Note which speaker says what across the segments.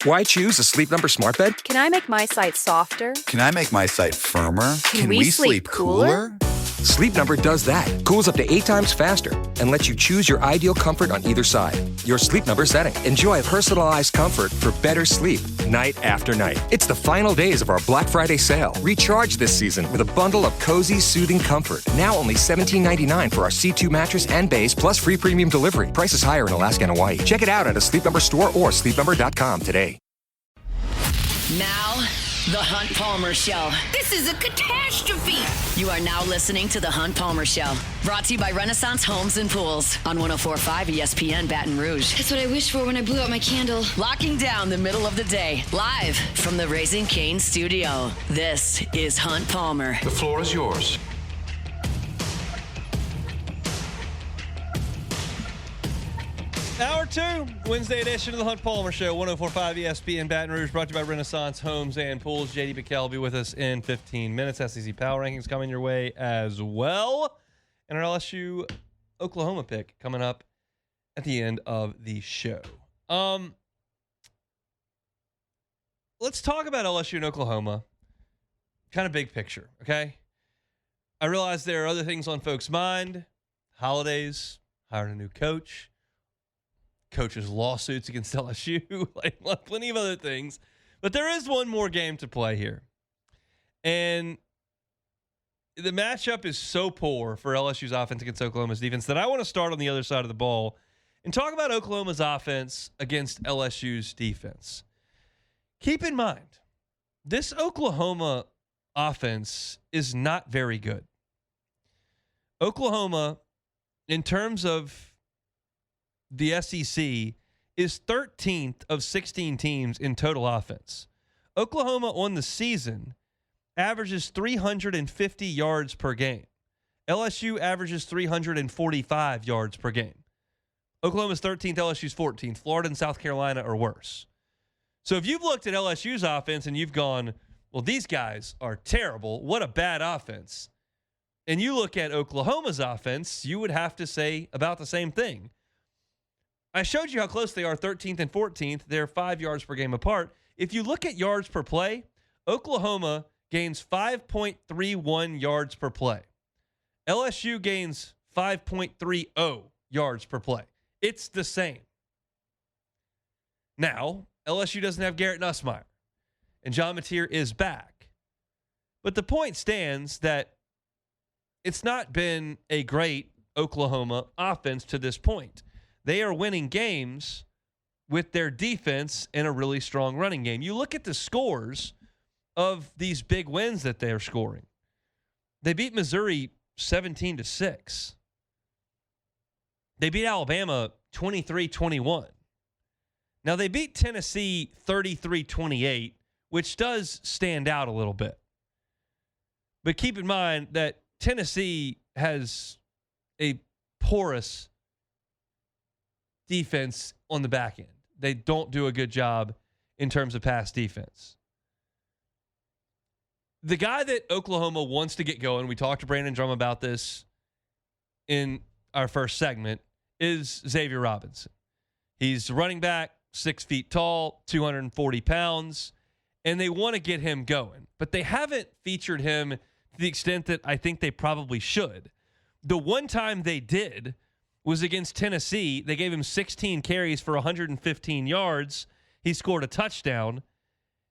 Speaker 1: Why choose a Sleep Number smart bed?
Speaker 2: Can I make my site softer?
Speaker 3: Can I make my site firmer?
Speaker 2: Can we sleep cooler?
Speaker 1: Sleep Number does that. Cools up to 8 times faster and lets you choose your ideal comfort on either side. Your Sleep Number setting. Enjoy personalized comfort for better sleep night after night. It's the final days of our Black Friday sale. Recharge this season with a bundle of cozy, soothing comfort. Now only $17.99 for our C2 mattress and base, plus free premium delivery. Prices higher in Alaska and Hawaii. Check it out at a Sleep Number store or sleepnumber.com today.
Speaker 4: Now, The Hunt Palmer Show.
Speaker 5: This is a catastrophe.
Speaker 4: You are now listening to The Hunt Palmer Show. Brought to you by Renaissance Homes and Pools on 104.5 ESPN Baton Rouge.
Speaker 5: That's what I wished for when I blew out my candle.
Speaker 4: Locking down the middle of the day. Live from the Raising Cane studio. This is Hunt Palmer.
Speaker 6: The floor is yours.
Speaker 7: Hour 2, Wednesday edition of the Hunt Palmer Show, 104.5 ESPN Baton Rouge, brought to you by Renaissance Homes and Pools. JD Pickell will be with us in 15 minutes. SEC Power Rankings coming your way as well. And our LSU Oklahoma pick coming up at the end of the show. Let's talk about LSU and Oklahoma. Kind of big picture, okay? I realize there are other things on folks' mind. Holidays, hiring a new coach. Coaches' lawsuits against LSU, like plenty of other things. But there is one more game to play here. And the matchup is so poor for LSU's offense against Oklahoma's defense that I want to start on the other side of the ball and talk about Oklahoma's offense against LSU's defense. Keep in mind, this Oklahoma offense is not very good. Oklahoma, in terms of the SEC, is 13th of 16 teams in total offense. Oklahoma on the season averages 350 yards per game. LSU averages 345 yards per game. Oklahoma's 13th, LSU's 14th. Florida and South Carolina are worse. So if you've looked at LSU's offense and you've gone, well, these guys are terrible, what a bad offense, and you look at Oklahoma's offense, you would have to say about the same thing. I showed you how close they are, 13th and 14th. They're 5 yards per game apart. If you look at yards per play, Oklahoma gains 5.31 yards per play. LSU gains 5.30 yards per play. It's the same. Now, LSU doesn't have Garrett Nussmeier, and John Mateer is back. But the point stands that it's not been a great Oklahoma offense to this point. They are winning games with their defense and a really strong running game. You look at the scores of these big wins that they're scoring. They beat Missouri 17-6. They beat Alabama 23-21. Now, they beat Tennessee 33-28, which does stand out a little bit. But keep in mind that Tennessee has a porous defense on the back end. They don't do a good job in terms of pass defense. The guy that Oklahoma wants to get going, we talked to Brandon Drum about this in our first segment, is Xavier Robinson. He's running back, 6 feet tall, 240 pounds, and they want to get him going. But they haven't featured him to the extent that I think they probably should. The one time they did was against Tennessee. They gave him 16 carries for 115 yards. He scored a touchdown.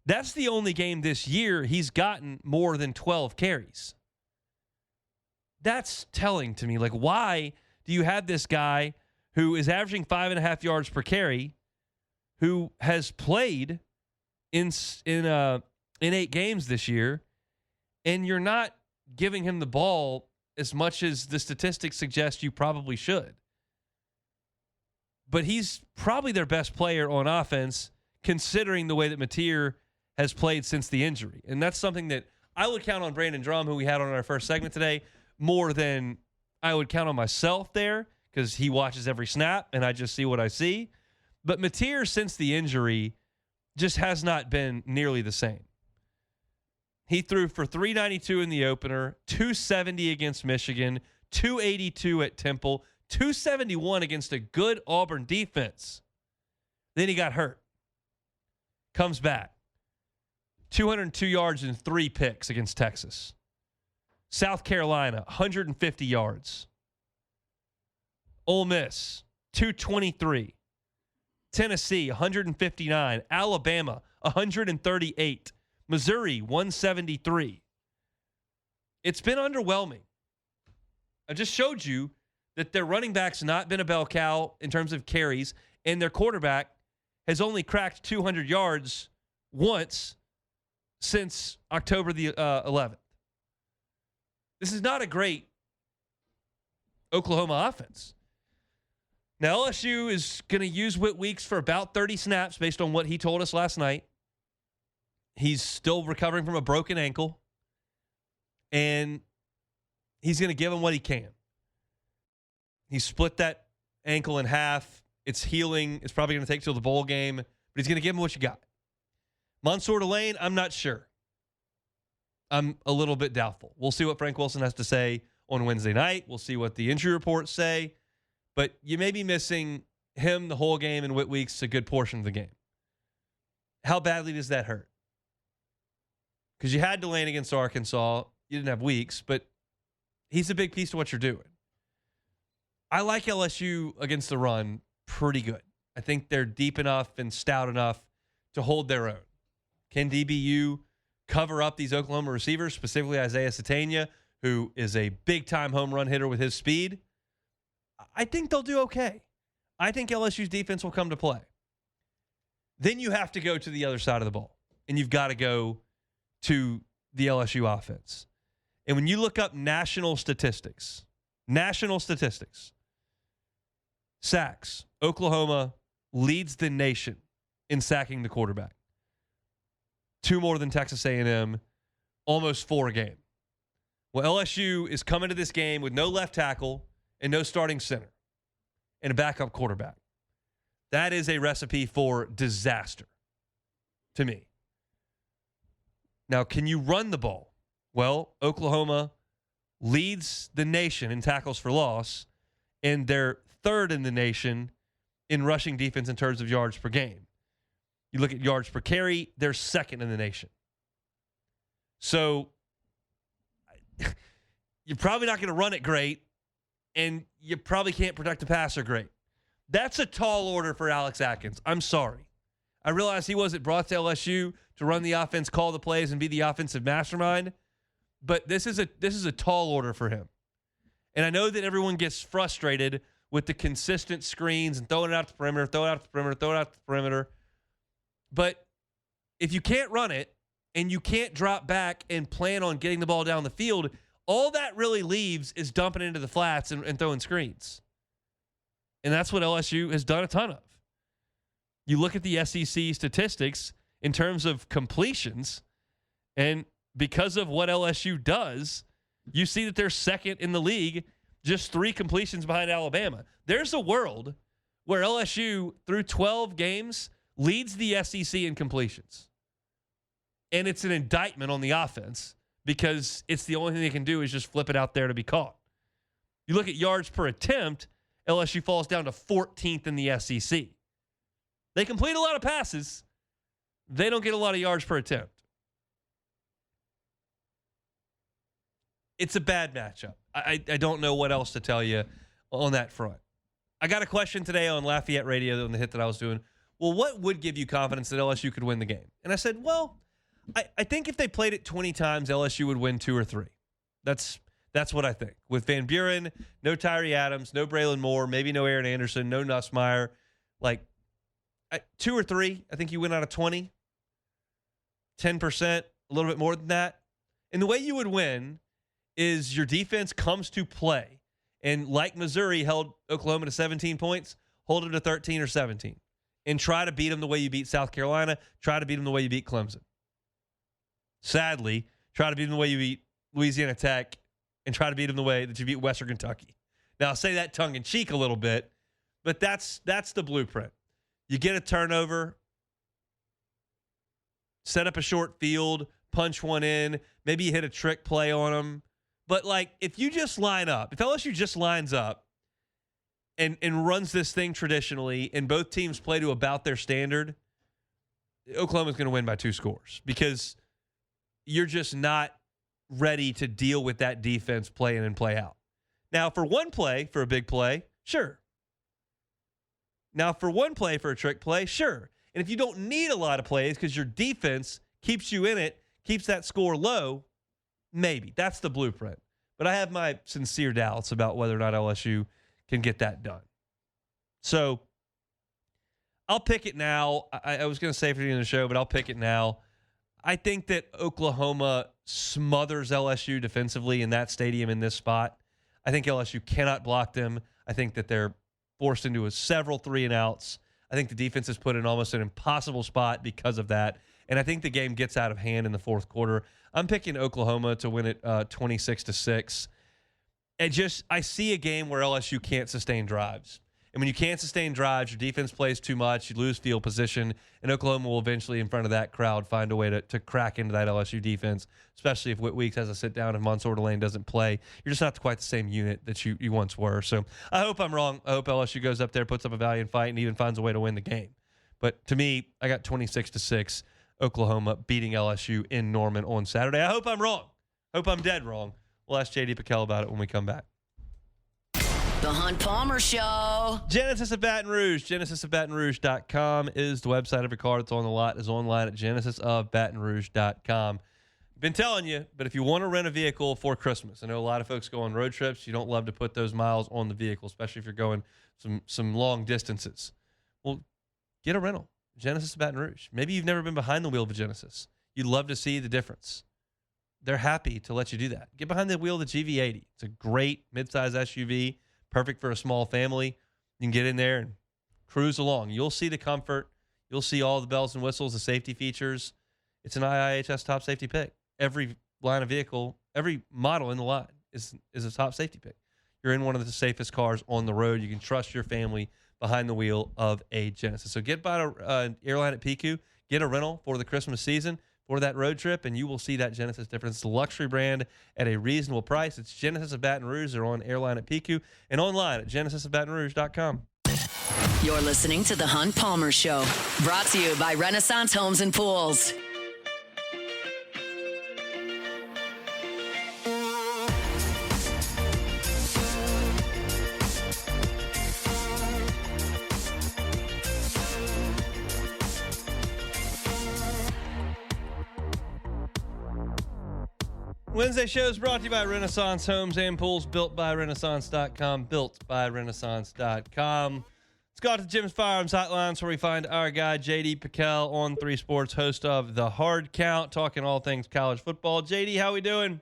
Speaker 7: That's the only game this year he's gotten more than 12 carries. That's telling to me. Like, why do you have this guy who is averaging 5.5 yards per carry, who has played in 8 games this year, and you're not giving him the ball as much as the statistics suggest you probably should? But he's probably their best player on offense, considering the way that Mateer has played since the injury. And that's something that I would count on Brandon Drum, who we had on our first segment today, more than I would count on myself there, because he watches every snap and I just see what I see. But Mateer, since the injury, just has not been nearly the same. He threw for 392 in the opener, 270 against Michigan, 282 at Temple, 271 against a good Auburn defense. Then he got hurt. comes back. 202 yards and 3 picks against Texas. South Carolina, 150 yards. Ole Miss, 223. Tennessee, 159. Alabama, 138. Missouri, 173. It's been underwhelming. I just showed you that their running back's not been a bell cow in terms of carries, and their quarterback has only cracked 200 yards once since October the 11th. This is not a great Oklahoma offense. Now, LSU is going to use Whit Weeks for about 30 snaps based on what he told us last night. He's still recovering from a broken ankle, and he's going to give him what he can. He split that ankle in half. It's healing. It's probably going to take till the bowl game, but he's going to give him what you got. Mansour Delane, I'm not sure. I'm a little bit doubtful. We'll see what Frank Wilson has to say on Wednesday night. We'll see what the injury reports say. But you may be missing him the whole game and Whit Weeks a good portion of the game. How badly does that hurt? Because you had Delane against Arkansas. You didn't have Weeks, but he's a big piece to what you're doing. I like LSU against the run pretty good. I think they're deep enough and stout enough to hold their own. Can DBU cover up these Oklahoma receivers, specifically Isaiah Satania, who is a big-time home run hitter with his speed? I think they'll do okay. I think LSU's defense will come to play. Then you have to go to the other side of the ball, and you've got to go to the LSU offense. And when you look up national statistics, sacks, Oklahoma leads the nation in sacking the quarterback. 2 more than Texas A&M, almost 4 a game. Well, LSU is coming to this game with no left tackle and no starting center and a backup quarterback. That is a recipe for disaster to me. Now, can you run the ball? Well, Oklahoma leads the nation in tackles for loss, and they're 3rd in the nation in rushing defense in terms of yards per game. You look at yards per carry, they're 2nd in the nation. So you're probably not going to run it great, and you probably can't protect the passer great. That's a tall order for Alex Atkins. I'm sorry. I realize he wasn't brought to LSU to run the offense, call the plays, and be the offensive mastermind, but this is a tall order for him. And I know that everyone gets frustrated with the consistent screens and throwing it out the perimeter. But if you can't run it and you can't drop back and plan on getting the ball down the field, all that really leaves is dumping into the flats and throwing screens. And that's what LSU has done a ton of. You look at the SEC statistics in terms of completions, and because of what LSU does, you see that they're 2nd in the league, just 3 completions behind Alabama. There's a world where LSU, through 12 games, leads the SEC in completions. And it's an indictment on the offense because it's the only thing they can do is just flip it out there to be caught. You look at yards per attempt, LSU falls down to 14th in the SEC. They complete a lot of passes. They don't get a lot of yards per attempt. It's a bad matchup. I don't know what else to tell you on that front. I got a question today on Lafayette Radio on the hit that I was doing. Well, what would give you confidence that LSU could win the game? And I said, well, I think if they played it 20 times, LSU would win 2 or 3. That's what I think. With Van Buren, no Tyree Adams, no Braylon Moore, maybe no Aaron Anderson, no Nussmeier. 2 or 3, I think you win out of 20. 10%, a little bit more than that. And the way you would win is your defense comes to play. And like Missouri held Oklahoma to 17 points, hold them to 13 or 17. And try to beat them the way you beat South Carolina. Try to beat them the way you beat Clemson. Sadly, try to beat them the way you beat Louisiana Tech. And try to beat them the way that you beat Western Kentucky. Now, I'll say that tongue-in-cheek a little bit, but that's the blueprint. You get a turnover, set up a short field, punch one in, maybe you hit a trick play on them. But, if you just line up, if LSU just lines up and runs this thing traditionally and both teams play to about their standard, Oklahoma's going to win by 2 scores because you're just not ready to deal with that defense play in and play out. Now, for one play, for a big play, sure. Now, for one play, for a trick play, sure. And if you don't need a lot of plays because your defense keeps you in it, keeps that score low, maybe. That's the blueprint. But I have my sincere doubts about whether or not LSU can get that done. So I'll pick it now. I was going to say for the end of the show, but I'll pick it now. I think that Oklahoma smothers LSU defensively in that stadium in this spot. I think LSU cannot block them. I think that they're forced into several 3-and-outs. I think the defense is put in almost an impossible spot because of that. And I think the game gets out of hand in the fourth quarter. I'm picking Oklahoma to win it 26-6. I see a game where LSU can't sustain drives. And when you can't sustain drives, your defense plays too much, you lose field position, and Oklahoma will eventually, in front of that crowd, find a way to crack into that LSU defense, especially if Whit Weeks has a sit-down and Mansour Delane doesn't play. You're just not quite the same unit that you once were. So I hope I'm wrong. I hope LSU goes up there, puts up a valiant fight, and even finds a way to win the game. But to me, I got 26-6, Oklahoma beating LSU in Norman on Saturday. I hope I'm wrong. Hope I'm dead wrong. We'll ask J.D. Pickell about it when we come back.
Speaker 4: The Hunt Palmer Show.
Speaker 7: Genesis of Baton Rouge. GenesisofBatonRouge.com is the website. Every car that's on the lot is online at GenesisofBatonRouge.com. Been telling you, but if you want to rent a vehicle for Christmas, I know a lot of folks go on road trips. You don't love to put those miles on the vehicle, especially if you're going some long distances. Well, get a rental. Genesis of Baton Rouge. Maybe you've never been behind the wheel of a Genesis. You'd love to see the difference. They're happy to let you do that. Get behind the wheel of the GV80. It's a great midsize SUV. Perfect for a small family. You can get in there and cruise along. You'll see the comfort. You'll see all the bells and whistles, the safety features. It's an IIHS top safety pick. Every line of vehicle, every model in the line is a top safety pick. You're in one of the safest cars on the road. You can trust your family behind the wheel of a Genesis. So get by an airline at PQ. Get a rental for the Christmas season for that road trip, and you will see that Genesis difference. It's a luxury brand at a reasonable price. It's Genesis of Baton Rouge. They're on airline at PQ and online at GenesisofBatonRouge.com.
Speaker 4: You're listening to The Hunt Palmer Show, brought to you by Renaissance Homes and Pools.
Speaker 7: Wednesday show is brought to you by Renaissance Homes and Pools, built by Renaissance.com, built by Renaissance.com. Let's go out to Jim's Firearms Hotlines where we find our guy, J.D. Pickell, on 3 Sports, host of The Hard Count, talking all things college football. J.D., how we doing?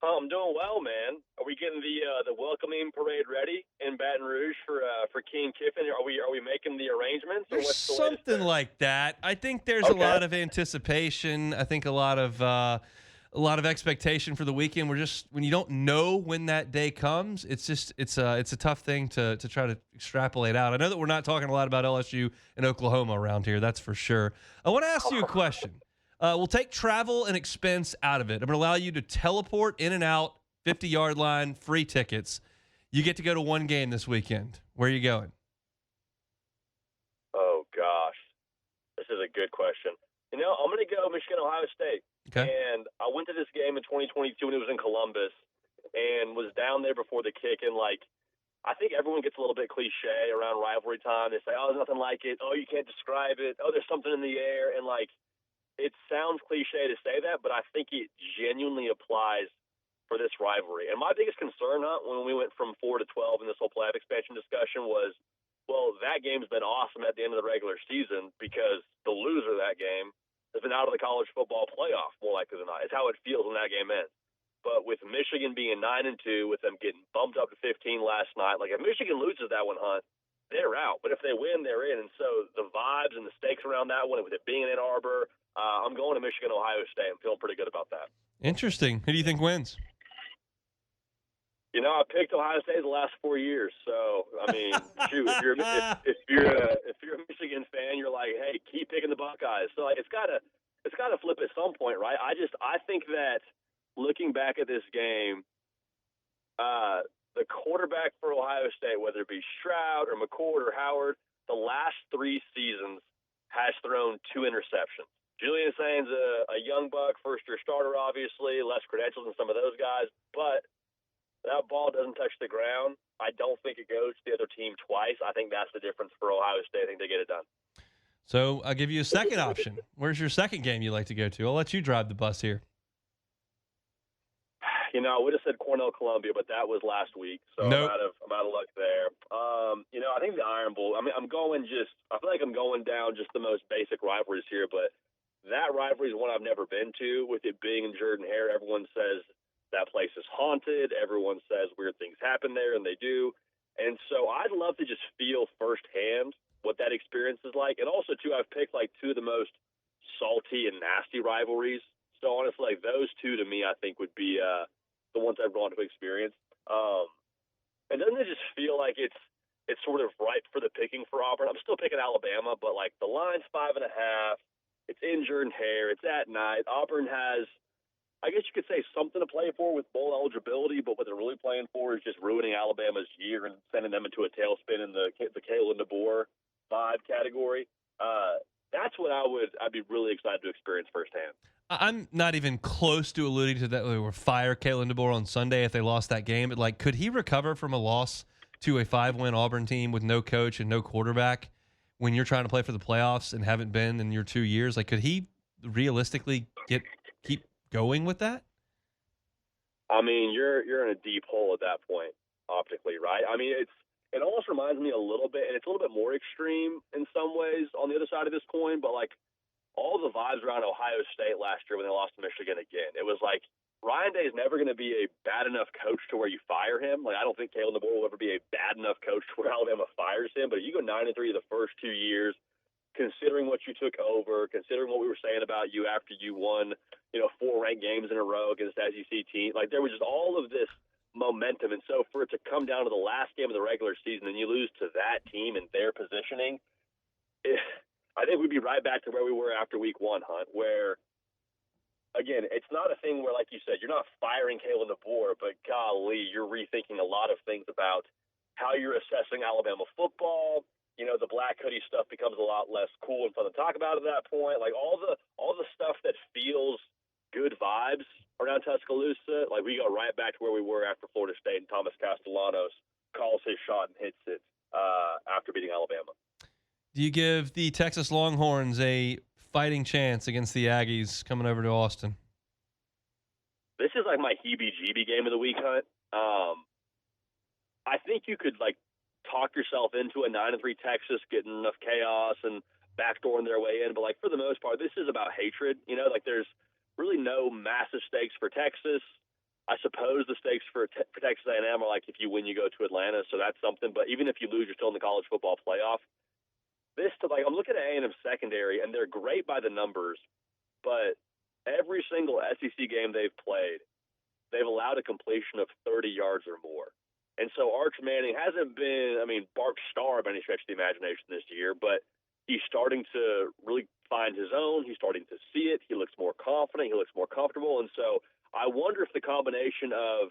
Speaker 6: Oh, I'm doing well, man. Are we getting the welcoming parade ready in Baton Rouge for King Kiffin? Are we making the arrangements? Or
Speaker 7: There's
Speaker 6: what's the
Speaker 7: something like that. I think there's a lot of anticipation. I think a lot of expectation for the weekend. We're just, when you don't know when that day comes, it's a tough thing to try to extrapolate out. I know that we're not talking a lot about LSU and Oklahoma around here, that's for sure. I want to ask you a question. We'll take travel and expense out of it. I'm going to allow you to teleport in and out, 50-yard line, free tickets. You get to go to one game this weekend. Where are you going?
Speaker 6: Oh, gosh. This is a good question. I'm going to go Michigan, Ohio State.
Speaker 7: Okay.
Speaker 6: And I went to this game in 2022 when it was in Columbus and was down there before the kick. And, I think everyone gets a little bit cliche around rivalry time. They say, oh, there's nothing like it. Oh, you can't describe it. Oh, there's something in the air. And, it sounds cliche to say that, but I think it genuinely applies for this rivalry. And my biggest concern, when we went from 4 to 12 in this whole playoff expansion discussion was, well, that game's been awesome at the end of the regular season because the loser of that game has been out of the college football playoff more likely than not. It's how it feels when that game ends. But with Michigan being 9-2, with them getting bumped up to 15 last night, if Michigan loses that one, Hunt, they're out. But if they win, they're in. And so the vibes and the stakes around that one, with it being in Ann Arbor, I'm going to Michigan, Ohio State. I'm feeling pretty good about that.
Speaker 7: Interesting. Who do you think wins?
Speaker 6: I picked Ohio State the last 4 years. So, shoot, if you're a Michigan fan, you're like, hey, keep picking the Buckeyes. So, it's got to flip at some point, right? I think that looking back at this game, the quarterback for Ohio State, whether it be Stroud or McCord or Howard, the last 3 seasons has thrown 2 interceptions. Julian Sain's a young buck, first-year starter, obviously, less credentials than some of those guys, but that ball doesn't touch the ground. I don't think it goes to the other team twice. I think that's the difference for Ohio State. I think they get it done.
Speaker 7: So I'll give you a second option. Where's your second game you like to go to? I'll let you drive the bus here.
Speaker 6: I would have said Cornell Columbia, but that was last week, so
Speaker 7: nope.
Speaker 6: I'm out of luck there. I think the Iron Bowl. I mean, I feel like I'm going down just the most basic rivalries here, but that rivalry is one I've never been to. With it being in Jordan-Hare, everyone says that place is haunted. Everyone says weird things happen there, and they do. And so I'd love to just feel firsthand what that experience is like. And also, too, I've picked like 2 of the most salty and nasty rivalries. So honestly, like those 2 to me, I think would be the ones I'd want to experience. And doesn't it just feel like it's sort of ripe for the picking for Auburn? I'm still picking Alabama, but like the line's 5.5. It's in Jordan-Hare. It's at night. Auburn has, I guess you could say, something to play for with bowl eligibility, but what they're really playing for is just ruining Alabama's year and sending them into a tailspin in the Kalen DeBoer vibe category. That's what I'd be really excited to experience firsthand.
Speaker 7: I'm not even close to alluding to that. They would fire Kalen DeBoer on Sunday if they lost that game. But like, could he recover from a loss to a 5-win Auburn team with no coach and no quarterback when you're trying to play for the playoffs and haven't been in your 2 years? Like, could he realistically keep going with that?
Speaker 6: I mean, you're in a deep hole at that point, optically, right? I mean, it almost reminds me a little bit, and it's a little bit more extreme in some ways on the other side of this coin, but like all the vibes around Ohio State last year when they lost to Michigan again, it was like Ryan Day is never going to be a bad enough coach to where you fire him. Like, I don't think Kalen DeBoer will ever be a bad enough coach to where Alabama fires him, but if you go 9-3 the first 2 years, considering what you took over, considering what we were saying about you after you won, 4 ranked games in a row against SEC teams, like there was just all of this momentum. And so for it to come down to the last game of the regular season and you lose to that team and their positioning, I think we'd be right back to where we were after week 1, Hunt, where, again, it's not a thing where, like you said, you're not firing Kalen DeBoer, but golly, you're rethinking a lot of things about how you're assessing Alabama football. The black hoodie stuff becomes a lot less cool and fun to talk about at that point. Like all the stuff that feels good vibes around Tuscaloosa, like we go right back to where we were after Florida State and Thomas Castellanos calls his shot and hits it after beating Alabama.
Speaker 7: Do you give the Texas Longhorns a fighting chance against the Aggies coming over to Austin?
Speaker 6: This is like my heebie-jeebie game of the week, Hunt. I think you could talk yourself into a 9-3 Texas, getting enough chaos and backdooring their way in. But for the most part, this is about hatred. There's really no massive stakes for Texas. I suppose the stakes for Texas A&M are if you win, you go to Atlanta, so that's something. But even if you lose, you're still in the college football playoff. I'm looking at A&M secondary, and they're great by the numbers, but every single SEC game they've played, they've allowed a completion of 30 yards or more. And so Arch Manning hasn't been, Bart Starr by any stretch of the imagination this year, but he's starting to really find his own. He's starting to see it. He looks more confident. He looks more comfortable. And so I wonder if the combination of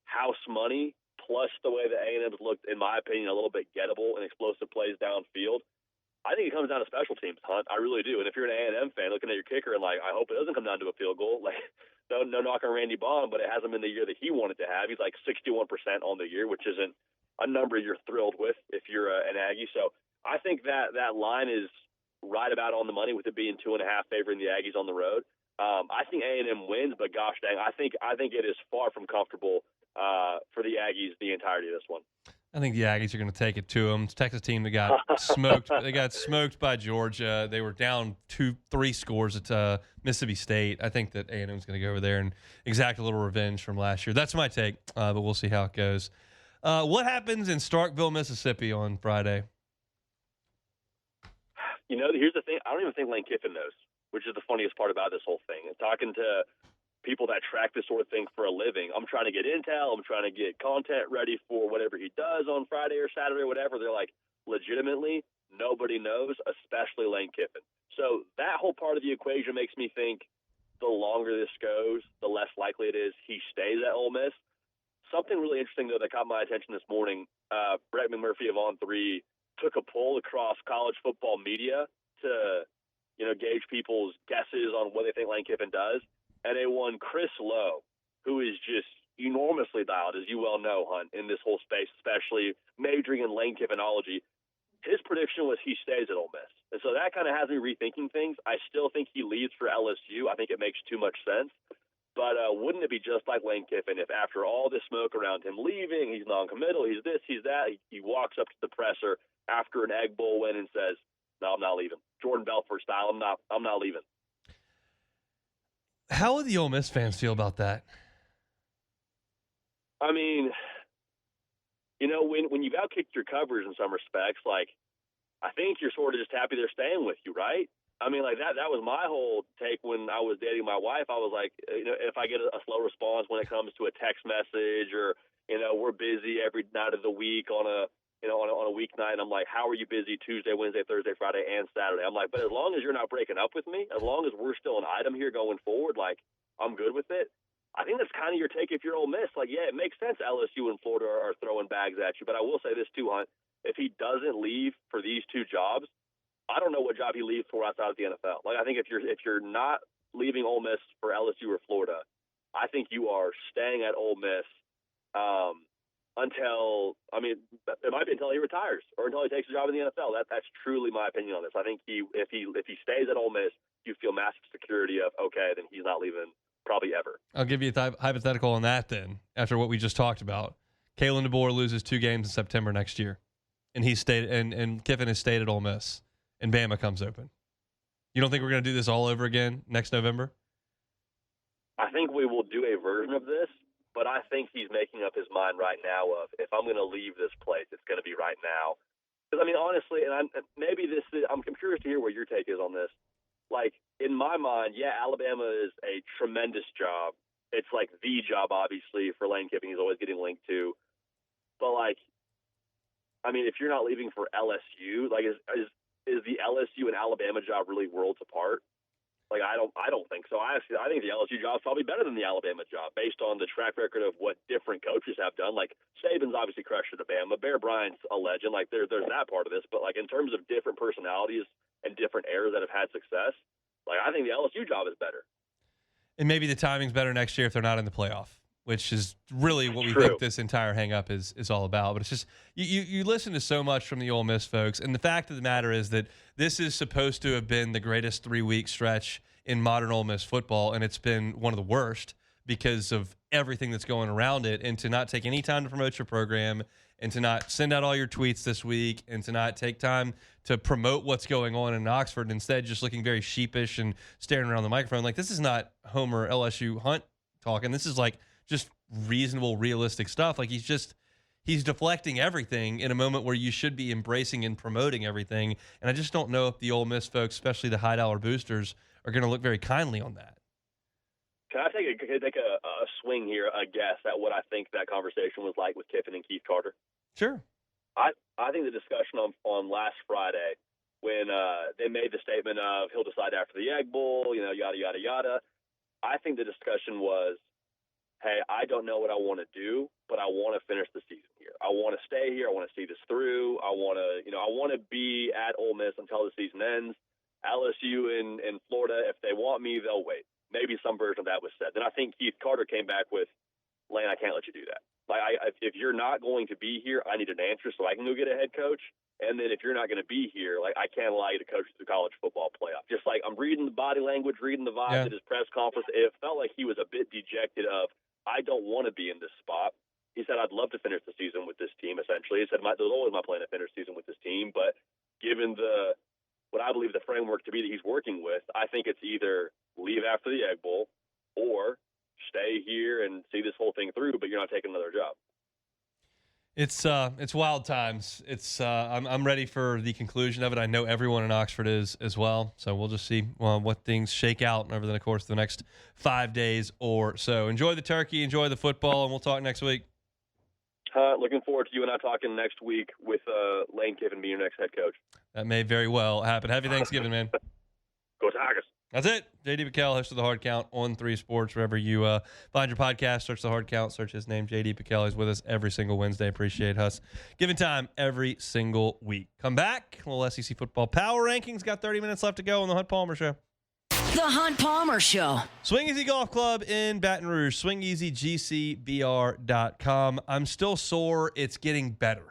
Speaker 6: house money plus the way that A&M's looked, in my opinion, a little bit gettable and explosive plays downfield, I think it comes down to special teams, Hunt. I really do. And if you're an A&M fan looking at your kicker and I hope it doesn't come down to a field goal. No knock on Randy Baum, but it hasn't been the year that he wanted to have. He's 61% on the year, which isn't a number you're thrilled with if you're an Aggie. So I think that line is right about on the money with it being 2.5 favoring the Aggies on the road. I think A&M wins, but gosh dang, I think it is far from comfortable for the Aggies the entirety of this one.
Speaker 7: I think the Aggies are going to take it to them. It's a Texas team that got smoked. They got smoked by Georgia. They were down 2-3 scores at Mississippi State. I think that A&M is going to go over there and exact a little revenge from last year. That's my take, but we'll see how it goes. What happens in Starkville, Mississippi on Friday?
Speaker 6: Here's the thing. I don't even think Lane Kiffin knows, which is the funniest part about this whole thing. And talking to people that track this sort of thing for a living, I'm trying to get intel, I'm trying to get content ready for whatever he does on Friday or Saturday or whatever. They're legitimately, nobody knows, especially Lane Kiffin. So that whole part of the equation makes me think the longer this goes, the less likely it is he stays at Ole Miss. Something really interesting, though, that caught my attention this morning, Brett McMurphy of On3 took a poll across college football media to, gauge people's guesses on what they think Lane Kiffin does. And they won Chris Lowe, who is just enormously dialed, as you well know, Hunt, in this whole space, especially majoring in Lane Kiffinology. His prediction was he stays at Ole Miss. And so that kind of has me rethinking things. I still think he leaves for LSU. I think it makes too much sense. But wouldn't it be just like Lane Kiffin if after all this smoke around him leaving, he's non-committal, he's this, he's that, he walks up to the presser after an Egg Bowl win and says, no, I'm not leaving. Jordan Belfort style, I'm not leaving.
Speaker 7: How would the Ole Miss fans feel about that?
Speaker 6: I mean, when you've outkicked your covers in some respects, I think you're sort of just happy they're staying with you, right? I mean, that was my whole take when I was dating my wife. I was like, if I get a slow response when it comes to a text message or, we're busy every night of the week on a weeknight, I'm like, how are you busy Tuesday, Wednesday, Thursday, Friday, and Saturday? I'm like, but as long as you're not breaking up with me, as long as we're still an item here going forward, I'm good with it. I think that's kind of your take if you're Ole Miss. Yeah, it makes sense LSU and Florida are throwing bags at you. But I will say this too, Hunt. If he doesn't leave for these two jobs, I don't know what job he leaves for outside of the NFL. I think if you're not leaving Ole Miss for LSU or Florida, I think you are staying at Ole Miss until it might be until he retires or until he takes a job in the NFL. That's truly my opinion on this. I think if he stays at Ole Miss, you feel massive security of then he's not leaving probably ever.
Speaker 7: I'll give you a hypothetical on that then. After what we just talked about, Kalen DeBoer loses 2 games in September next year, and he stayed and Kiffin has stayed at Ole Miss, and Bama comes open. You don't think we're going to do this all over again next November?
Speaker 6: I think we will do a version of this, but I think he's making up his mind right now of if I'm going to leave this place, it's going to be right now. Because honestly, and I'm curious to hear what your take is on this. In my mind, Alabama is a tremendous job. It's the job, obviously, for Lane Kiffin. He's always getting linked to. But if you're not leaving for LSU, is the LSU and Alabama job really worlds apart? I don't think so. I think the LSU job is probably better than the Alabama job based on the track record of what different coaches have done. Saban's obviously crushed at Alabama. Bear Bryant's a legend. There's that part of this. But in terms of different personalities and different eras that have had success, I think the LSU job is better.
Speaker 7: And maybe the timing's better next year if they're not in the playoff, which is really what we
Speaker 6: True.
Speaker 7: think this entire hang-up is all about. But it's just you listen to so much from the Ole Miss folks, and the fact of the matter is that this is supposed to have been the greatest 3-week stretch in modern Ole Miss football, and it's been one of the worst because of everything that's going around it, and to not take any time to promote your program and to not send out all your tweets this week and to not take time to promote what's going on in Oxford, and instead just looking very sheepish and staring around the microphone. This is not Homer LSU Hunt talking. This is just reasonable, realistic stuff. He's deflecting everything in a moment where you should be embracing and promoting everything. And I just don't know if the Ole Miss folks, especially the high dollar boosters, are going to look very kindly on that.
Speaker 6: Can I take a swing here, a guess at what I think that conversation was like with Kiffin and Keith Carter?
Speaker 7: Sure.
Speaker 6: I think the discussion on last Friday when they made the statement of he'll decide after the Egg Bowl, yada, yada, yada. I think the discussion was, hey, I don't know what I want to do, but I want to finish the season here. I want to stay here. I want to see this through. I want to be at Ole Miss until the season ends. LSU and Florida, if they want me, they'll wait. Maybe some version of that was said. Then I think Keith Carter came back with, Lane, I can't let you do that. If you're not going to be here, I need an answer so I can go get a head coach. And then if you're not going to be here, I can't allow you to coach the college football playoff. Just I'm reading the body language, reading the vibes at his press conference. It felt like he was a bit dejected of, I don't want to be in this spot. He said, I'd love to finish the season with this team, essentially. He said, there's always my plan to finish the season with this team. But given what I believe the framework to be that he's working with, I think it's either leave after the Egg Bowl or stay here and see this whole thing through, but you're not taking another job.
Speaker 7: It's wild times. I'm ready for the conclusion of it. I know everyone in Oxford is as well. So we'll just see what things shake out over the course of the next 5 days or so. Enjoy the turkey, enjoy the football, and we'll talk next week.
Speaker 6: Looking forward to you and I talking next week with Lane Kiffin being your next head coach.
Speaker 7: That may very well happen. Happy Thanksgiving, man.
Speaker 6: Go Tigers.
Speaker 7: That's it. JD Pickell, host of The Hard Count on 3 Sports. Wherever you find your podcast, search The Hard Count, search his name, JD Pickell. He's with us every single Wednesday. Appreciate us giving time every single week. Come back. A little SEC football power rankings. Got 30 minutes left to go on The Hunt Palmer Show.
Speaker 4: The Hunt Palmer Show.
Speaker 7: Swing Easy Golf Club in Baton Rouge. SwingEasyGCBR.com. I'm still sore. It's getting better.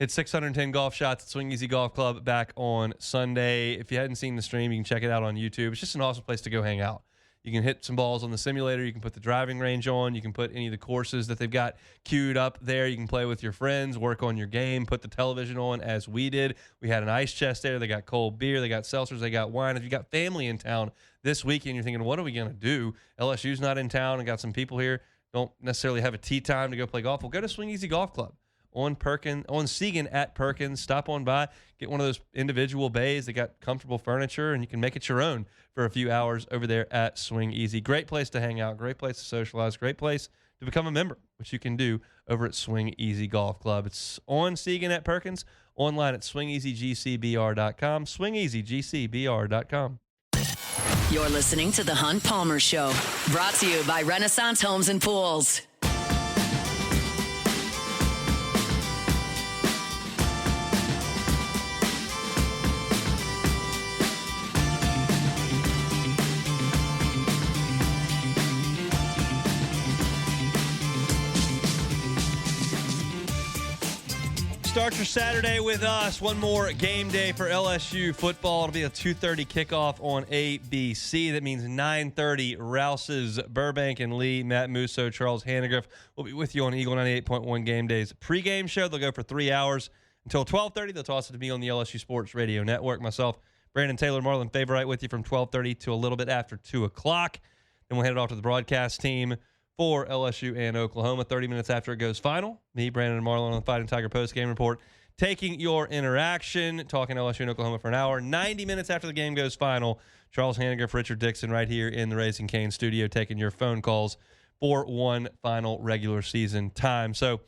Speaker 7: Hit 610 golf shots at Swing Easy Golf Club back on Sunday. If you hadn't seen the stream, you can check it out on YouTube. It's just an awesome place to go hang out. You can hit some balls on the simulator. You can put the driving range on. You can put any of the courses that they've got queued up there. You can play with your friends, work on your game, put the television on as we did. We had an ice chest there. They got cold beer. They got seltzers. They got wine. If you got family in town this weekend, you're thinking, what are we going to do? LSU's not in town and got some people here. Don't necessarily have a tee time to go play golf. Well, go to Swing Easy Golf Club on Segan at Perkins. Stop on by, get one of those individual bays. They got comfortable furniture, and you can make it your own for a few hours over there at Swing Easy. Great place to hang out, great place to socialize, great place to become a member, which you can do over at Swing Easy Golf Club. It's on Segan at Perkins, online at swingeasygcbr.com, swingeasygcbr.com.
Speaker 4: You're listening to The Hunt Palmer Show, brought to you by Renaissance Homes and Pools.
Speaker 7: Start your Saturday with us. One more game day for LSU football. It'll be a 2:30 kickoff on ABC. That means 9:30. Rouse's Burbank and Lee, Matt Musso, Charles Hannegriff will be with you on Eagle 98.1 Game Day's pregame show. They'll go for 3 hours until 12:30. They'll toss it to me on the LSU Sports Radio Network. Myself, Brandon Taylor, Marlon Favorite with you from 12:30 to a little bit after 2 o'clock. Then we'll hand it off to the broadcast team for LSU and Oklahoma 30 minutes after it goes final. Me, Brandon, and Marlon on the Fighting Tiger post-game report, taking your interaction, talking LSU and Oklahoma for an hour. 90 minutes after the game goes final, Charles Hannegriff, Richard Dixon right here in the Raising Cane studio taking your phone calls for one final regular season time. So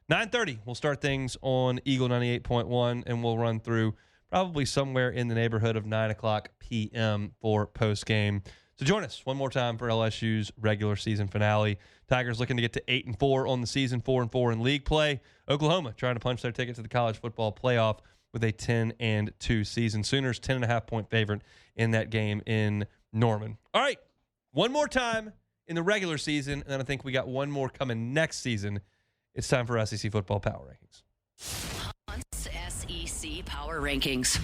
Speaker 7: 9:30, we'll start things on Eagle 98.1, and we'll run through probably somewhere in the neighborhood of 9 o'clock p.m. for post-game. So join us one more time for LSU's regular season finale. Tigers looking to get to 8-4 on the season, 4-4 in league play. Oklahoma trying to punch their ticket to the college football playoff with a 10-2 season. Sooners 10.5-point favorite in that game in Norman. All right, one more time in the regular season, and then I think we got one more coming next season. It's time for SEC football power rankings.
Speaker 4: Hunt's SEC Power Rankings.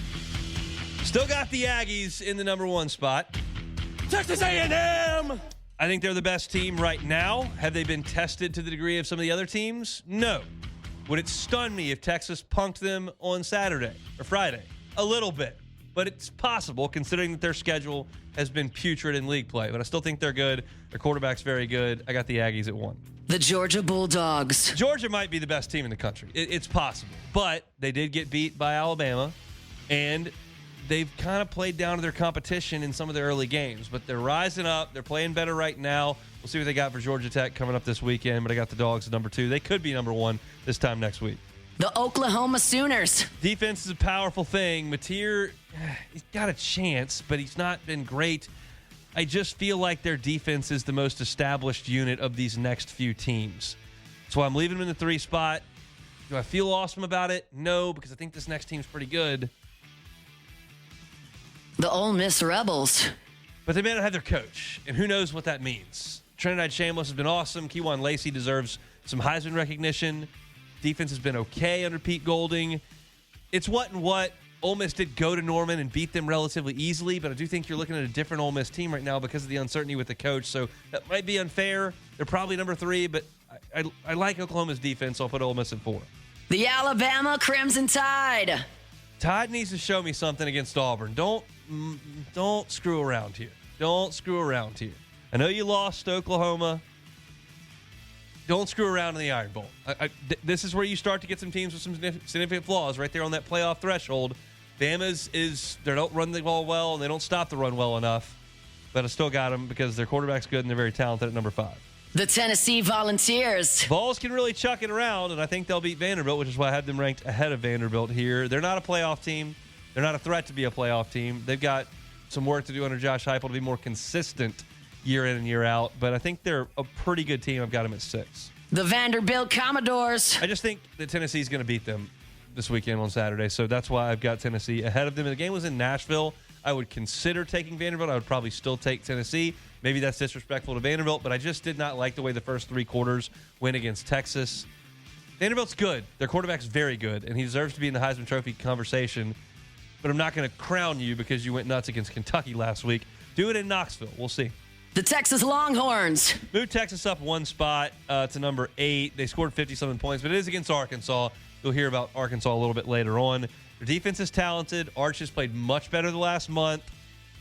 Speaker 7: Still got the Aggies in the number 1 spot. Texas A&M! I think they're the best team right now. Have they been tested to the degree of some of the other teams? No. Would it stun me if Texas punked them on Saturday or Friday? A little bit. But it's possible, considering that their schedule has been putrid in league play. But I still think they're good. Their quarterback's very good. I got the Aggies at 1.
Speaker 4: The Georgia Bulldogs.
Speaker 7: Georgia might be the best team in the country. It's possible. But they did get beat by Alabama, and they've kind of played down to their competition in some of their early games, but they're rising up. They're playing better right now. We'll see what they got for Georgia Tech coming up this weekend, but I got the Dogs at number 2. They could be number 1 this time next week.
Speaker 4: The Oklahoma Sooners.
Speaker 7: Defense is a powerful thing. Mateer, he's got a chance, but he's not been great. I just feel like their defense is the most established unit of these next few teams. That's why I'm leaving them in the 3 spot. Do I feel awesome about it? No, because I think this next team's pretty good.
Speaker 4: The Ole Miss Rebels.
Speaker 7: But they may not have their coach, and who knows what that means. Trinidad Shambliss has been awesome. Kejuan Lacey deserves some Heisman recognition. Defense has been okay under Pete Golding. It's what and what. Ole Miss did go to Norman and beat them relatively easily, but I do think you're looking at a different Ole Miss team right now because of the uncertainty with the coach, so that might be unfair. They're probably number 3, but I like Oklahoma's defense, so I'll put Ole Miss at 4.
Speaker 4: The Alabama Crimson Tide.
Speaker 7: Tide needs to show me something against Auburn. Don't screw around here. Don't screw around here. I know you lost to Oklahoma. Don't screw around in the Iron Bowl. This is where you start to get some teams with some significant flaws right there on that playoff threshold. Bama's they don't run the ball well, and they don't stop the run well enough. But I still got them because their quarterback's good and they're very talented at number 5.
Speaker 4: The Tennessee Volunteers.
Speaker 7: Vols can really chuck it around, and I think they'll beat Vanderbilt, which is why I had them ranked ahead of Vanderbilt here. They're not a playoff team. They're not a threat to be a playoff team. They've got some work to do under Josh Heupel to be more consistent year in and year out. But I think they're a pretty good team. I've got them at 6.
Speaker 4: The Vanderbilt Commodores.
Speaker 7: I just think that Tennessee's going to beat them this weekend on Saturday. So that's why I've got Tennessee ahead of them. If the game was in Nashville, I would consider taking Vanderbilt. I would probably still take Tennessee. Maybe that's disrespectful to Vanderbilt, but I just did not like the way the first 3 quarters went against Texas. Vanderbilt's good. Their quarterback's very good, and he deserves to be in the Heisman Trophy conversation. But I'm not going to crown you because you went nuts against Kentucky last week. Do it in Knoxville. We'll see.
Speaker 4: The Texas Longhorns.
Speaker 7: Moved Texas up 1 spot to number 8. They scored 50-something points, but it is against Arkansas. You'll hear about Arkansas a little bit later on. Their defense is talented. Arch has played much better the last month.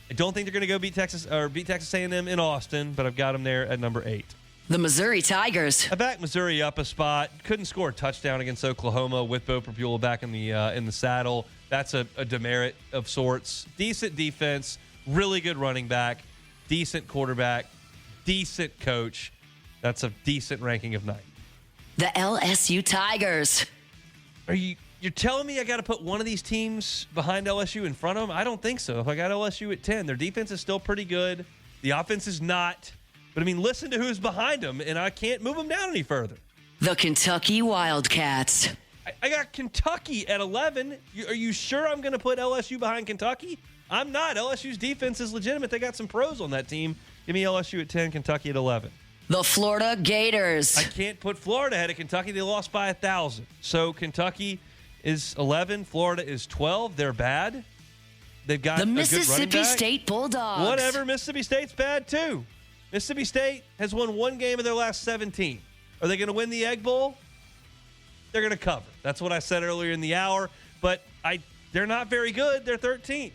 Speaker 7: I don't think they're going to go beat Texas A&M in Austin, but I've got them there at number 8.
Speaker 4: The Missouri Tigers.
Speaker 7: I backed Missouri up a spot. Couldn't score a touchdown against Oklahoma with Bo Prabula back in the saddle. That's a demerit of sorts. Decent defense, really good running back, decent quarterback, decent coach. That's a decent ranking of 9.
Speaker 4: The LSU Tigers.
Speaker 7: You're telling me I got to put one of these teams behind LSU in front of them? I don't think so. If I got LSU at 10, their defense is still pretty good. The offense is not. But, I mean, listen to who's behind them, and I can't move them down any further.
Speaker 4: The Kentucky Wildcats.
Speaker 7: I got Kentucky at 11. Are you sure I'm going to put LSU behind Kentucky? I'm not. LSU's defense is legitimate. They got some pros on that team. Give me LSU at 10, Kentucky at 11.
Speaker 4: The Florida Gators.
Speaker 7: I can't put Florida ahead of Kentucky. They lost by 1,000. So Kentucky is 11. Florida is 12. They're bad. They've got
Speaker 4: the
Speaker 7: a good running
Speaker 4: Mississippi
Speaker 7: back.
Speaker 4: State Bulldogs.
Speaker 7: Whatever. Mississippi State's bad too. Mississippi State has won 1 game of their last 17. Are they going to win the Egg Bowl? They're going to cover. That's what I said earlier in the hour. But they're not very good. They're 13th.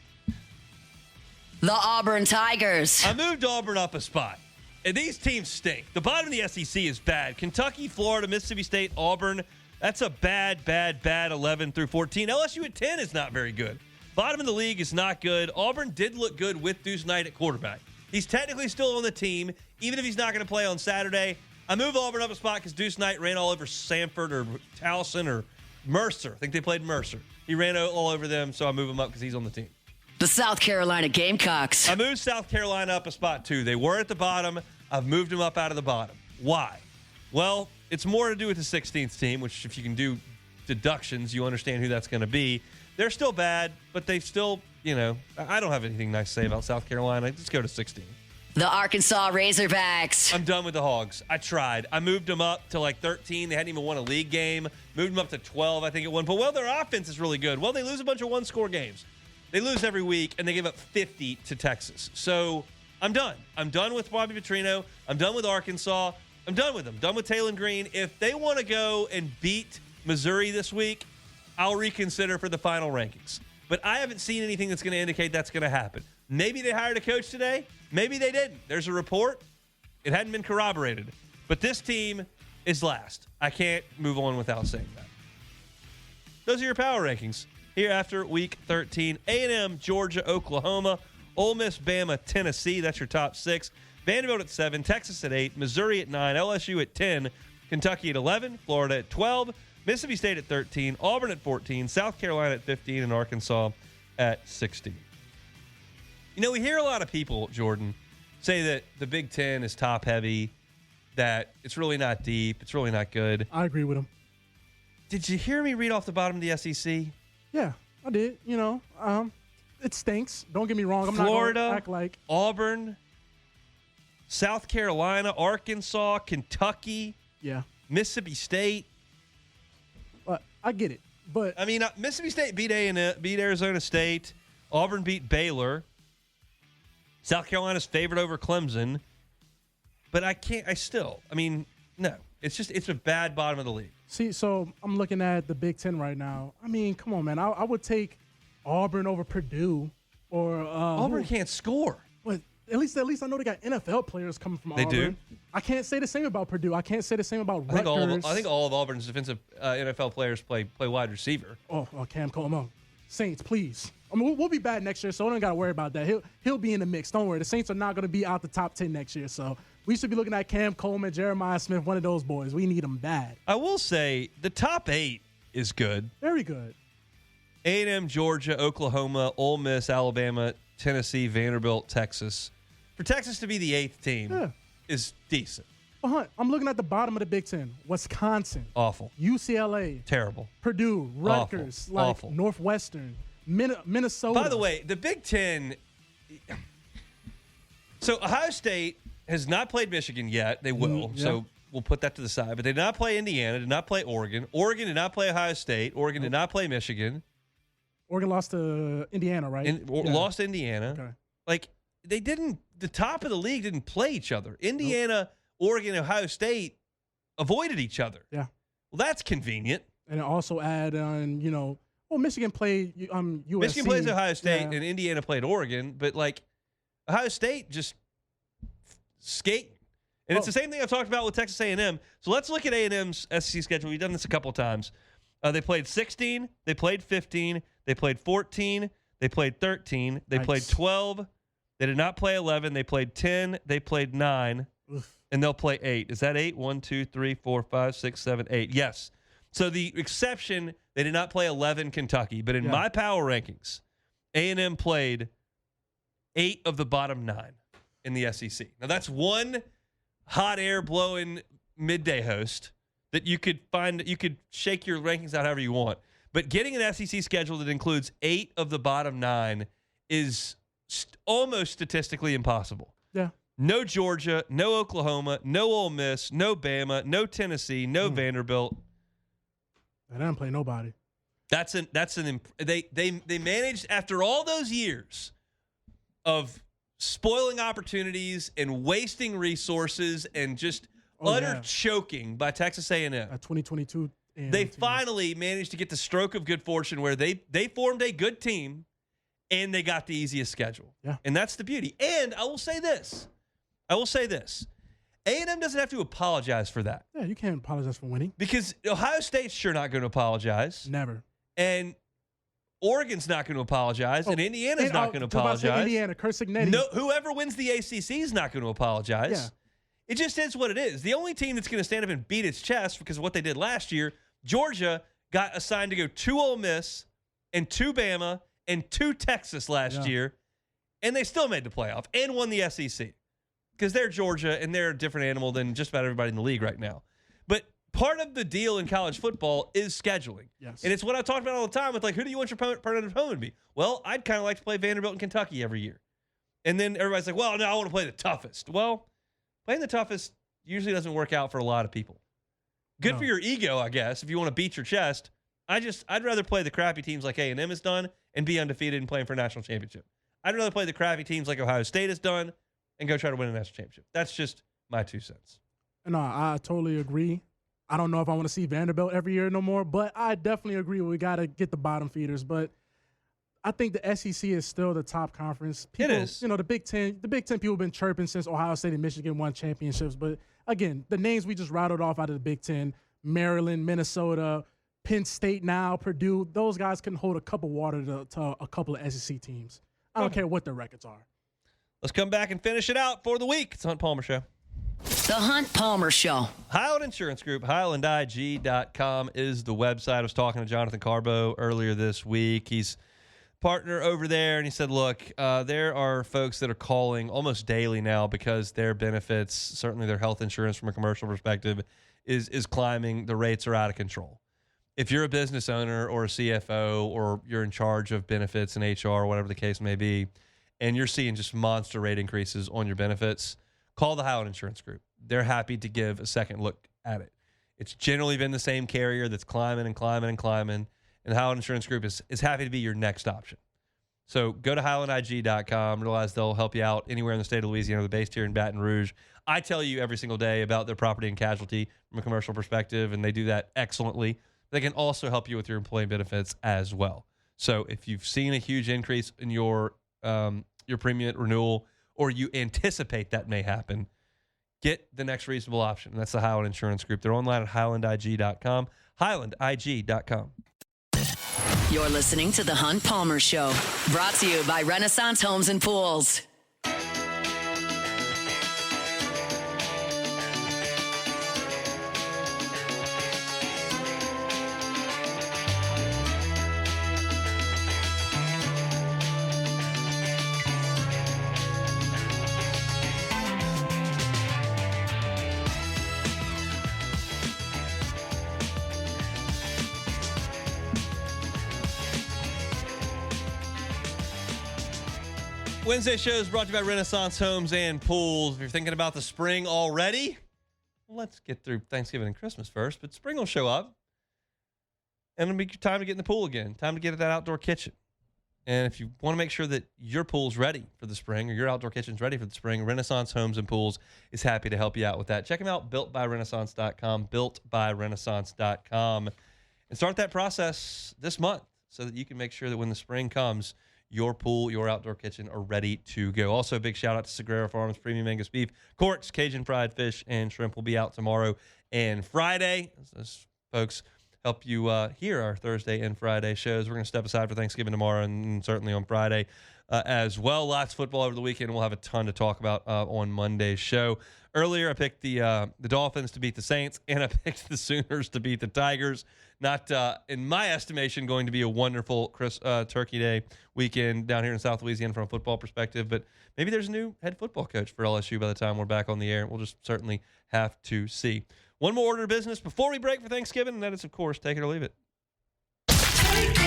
Speaker 4: The Auburn Tigers.
Speaker 7: I moved Auburn up a spot. And these teams stink. The bottom of the SEC is bad. Kentucky, Florida, Mississippi State, Auburn. That's a bad 11 through 14. LSU at 10 is not very good. Bottom of the league is not good. Auburn did look good with Deuce Knight at quarterback. He's technically still on the team, even if he's not going to play on Saturday. I move Auburn up a spot because Deuce Knight ran all over Sanford or Towson or Mercer. I think they played Mercer. He ran all over them, so I move him up because he's on the team.
Speaker 4: The South Carolina Gamecocks.
Speaker 7: I moved South Carolina up a spot, too. They were at the bottom. I've moved them up out of the bottom. Why? Well, it's more to do with the 16th team, which if you can do deductions, you understand who that's going to be. They're still bad, but they've still, I don't have anything nice to say about South Carolina. Let's go to 16.
Speaker 4: The Arkansas Razorbacks.
Speaker 7: I'm done with the Hogs. I tried. I moved them up to like 13. They hadn't even won a league game. Moved them up to 12, I think, at one point. Well, their offense is really good. Well, they lose a bunch of one-score games. They lose every week, and they give up 50 to Texas. So I'm done. I'm done with Bobby Petrino. I'm done with Arkansas. I'm done with them. Done with Taylor Green. If they want to go and beat Missouri this week, I'll reconsider for the final rankings. But I haven't seen anything that's going to indicate that's going to happen. Maybe they hired a coach today. Maybe they didn't. There's a report. It hadn't been corroborated. But this team is last. I can't move on without saying that. Those are your power rankings. Here after Week 13, A&M, Georgia, Oklahoma, Ole Miss, Bama, Tennessee. That's your top 6. Vanderbilt at 7, Texas at 8, Missouri at 9, LSU at 10, Kentucky at 11, Florida at 12, Mississippi State at 13, Auburn at 14, South Carolina at 15, and Arkansas at 16. We hear a lot of people, Jordan, say that the Big Ten is top-heavy, that it's really not deep, it's really not good.
Speaker 8: I agree with them.
Speaker 7: Did you hear me read off the bottom of the SEC?
Speaker 8: Yeah, I did. It stinks. Don't get me wrong. I'm
Speaker 7: Florida,
Speaker 8: not going to act like
Speaker 7: Auburn, South Carolina, Arkansas, Kentucky, Mississippi State.
Speaker 8: I get it, but
Speaker 7: I mean, Mississippi State beat Arizona State. Auburn beat Baylor. South Carolina's favored over Clemson. But no. It's a bad bottom of the league.
Speaker 8: See, so I'm looking at the Big Ten right now. I mean, come on, man. I would take Auburn over Purdue or
Speaker 7: Auburn can't score.
Speaker 8: But at least I know they got NFL players coming from Auburn.
Speaker 7: They do.
Speaker 8: I can't say the same about Purdue. I can't say the same about Rutgers.
Speaker 7: I think all of Auburn's defensive NFL players play wide receiver.
Speaker 8: Oh, Cam Coleman. Saints, please. I mean, we'll be bad next year, so I don't got to worry about that. He'll be in the mix. Don't worry. The Saints are not going to be out the top 10 next year, so we should be looking at Cam Coleman, Jeremiah Smith, one of those boys. We need them bad.
Speaker 7: I will say the top 8 is good.
Speaker 8: Very good.
Speaker 7: A&M, Georgia, Oklahoma, Ole Miss, Alabama, Tennessee, Vanderbilt, Texas. For Texas to be the 8th team is decent.
Speaker 8: Well, Hunt, I'm looking at the bottom of the Big Ten. Wisconsin.
Speaker 7: Awful.
Speaker 8: UCLA.
Speaker 7: Terrible.
Speaker 8: Purdue. Rutgers.
Speaker 7: Awful.
Speaker 8: Northwestern. Minnesota.
Speaker 7: By the way, the Big Ten. So Ohio State has not played Michigan yet. They will.
Speaker 8: Yeah.
Speaker 7: So we'll put that to the side. But they did not play Indiana, did not play Oregon. Oregon did not play Ohio State. Oregon did not play Michigan.
Speaker 8: Oregon lost to Indiana, right?
Speaker 7: Lost to Indiana.
Speaker 8: Okay.
Speaker 7: Like, they didn't, the top of the league didn't play each other. Indiana, Oregon, and Ohio State avoided each other.
Speaker 8: Yeah.
Speaker 7: Well, that's convenient.
Speaker 8: And also add on, Michigan played USC.
Speaker 7: Michigan plays Ohio State,
Speaker 8: Yeah.
Speaker 7: and Indiana played Oregon. But, like, Ohio State just skate. And it's the same thing I've talked about with Texas A&M. So let's look at A&M's SEC schedule. We've done this a couple of times. They played 16. They played 15. They played 14. They played 13. They played 12. They did not play 11. They played 10. They played 9.
Speaker 8: Oof.
Speaker 7: And they'll play 8. Is that 8? 1, 2, 3, 4, 5, 6, 7, 8. Yes. So the exception, they did not play 11 Kentucky. But in my power rankings, A&M played 8 of the bottom 9 in the SEC. Now, that's one hot air blowing midday host that you could find. You could shake your rankings out however you want. But getting an SEC schedule that includes 8 of the bottom 9 is almost statistically impossible.
Speaker 8: Yeah.
Speaker 7: No Georgia, no Oklahoma, no Ole Miss, no Bama, no Tennessee, no Vanderbilt.
Speaker 8: They didn't play nobody.
Speaker 7: They managed after all those years of spoiling opportunities and wasting resources and just utter choking by Texas A&M.
Speaker 8: 2022.
Speaker 7: They finally managed to get the stroke of good fortune where they formed a good team and they got the easiest schedule.
Speaker 8: Yeah.
Speaker 7: And that's the beauty. And I will say this. A&M doesn't have to apologize for that.
Speaker 8: Yeah, you can't apologize for winning.
Speaker 7: Because Ohio State's sure not going to apologize.
Speaker 8: Never.
Speaker 7: And Oregon's not going to apologize. And Indiana's not going to apologize.
Speaker 8: Indiana, Kurt Signetti.
Speaker 7: No, whoever wins the ACC is not going to apologize.
Speaker 8: Yeah.
Speaker 7: It just is what it is. The only team that's going to stand up and beat its chest because of what they did last year, Georgia got assigned to go 2 Ole Miss and 2 Bama and 2 Texas last year, and they still made the playoff and won the SEC because they're Georgia and they're a different animal than just about everybody in the league right now. But part of the deal in college football is scheduling.
Speaker 8: Yes.
Speaker 7: And it's what I talk about all the time with, like, who do you want your permanent opponent to be? Well, I'd kind of like to play Vanderbilt and Kentucky every year. And then everybody's like, well, no, I want to play the toughest. Well, playing the toughest usually doesn't work out for a lot of people. Good for your ego, I guess, if you want to beat your chest. I'd rather play the crappy teams like A&M has done and be undefeated and playing for a national championship. I'd rather play the crappy teams like Ohio State has done and go try to win a national championship. That's just my 2 cents.
Speaker 8: No, I totally agree. I don't know if I want to see Vanderbilt every year no more, but I definitely agree we got to get the bottom feeders. But I think the SEC is still the top conference. People,
Speaker 7: it is.
Speaker 8: The Big Ten people have been chirping since Ohio State and Michigan won championships. But again, the names we just rattled off out of the Big Ten, Maryland, Minnesota, Penn State now, Purdue, those guys can hold a cup of water to a couple of SEC teams. I don't care what their records are.
Speaker 7: Let's come back and finish it out for the week. It's the Hunt Palmer Show.
Speaker 4: The Hunt Palmer Show.
Speaker 7: Highland Insurance Group, HighlandIG.com is the website. I was talking to Jonathan Carbo earlier this week. He's partner over there, and he said, look, there are folks that are calling almost daily now because their benefits, certainly their health insurance from a commercial perspective, is climbing. The rates are out of control. If you're a business owner or a CFO or you're in charge of benefits and HR, whatever the case may be, and you're seeing just monster rate increases on your benefits, call the Highland Insurance Group. They're happy to give a second look at it. It's generally been the same carrier that's climbing and climbing and climbing, and the Highland Insurance Group is happy to be your next option. So go to HighlandIG.com. Realize they'll help you out anywhere in the state of Louisiana. They're based here in Baton Rouge. I tell you every single day about their property and casualty from a commercial perspective, and they do that excellently. They can also help you with your employee benefits as well. So if you've seen a huge increase in your premium renewal, or you anticipate that may happen, get the next reasonable option. And that's the Highland Insurance Group. They're online at HighlandIG.com. HighlandIG.com.
Speaker 4: You're listening to The Hunt Palmer Show, brought to you by Renaissance Homes and Pools.
Speaker 7: Wednesday show is brought to you by Renaissance Homes and Pools. If you're thinking about the spring already, let's get through Thanksgiving and Christmas first, but spring will show up, and it'll be time to get in the pool again, time to get at that outdoor kitchen. And if you want to make sure that your pool's ready for the spring or your outdoor kitchen's ready for the spring, Renaissance Homes and Pools is happy to help you out with that. Check them out, builtbyrenaissance.com, builtbyrenaissance.com, and start that process this month so that you can make sure that when the spring comes, your pool, your outdoor kitchen are ready to go. Also, a big shout out to Sagrera Farms Premium Angus Beef, Corks, Cajun Fried Fish, and Shrimp will be out tomorrow and Friday. Those folks help you hear our Thursday and Friday shows. We're going to step aside for Thanksgiving tomorrow and certainly on Friday as well. Lots of football over the weekend. We'll have a ton to talk about on Monday's show. Earlier, I picked the Dolphins to beat the Saints, and I picked the Sooners to beat the Tigers. Not, in my estimation, going to be a wonderful Turkey Day weekend down here in South Louisiana from a football perspective, but maybe there's a new head football coach for LSU by the time we're back on the air. We'll just certainly have to see. One more order of business before we break for Thanksgiving, and that is, of course, take it or leave it.
Speaker 4: Take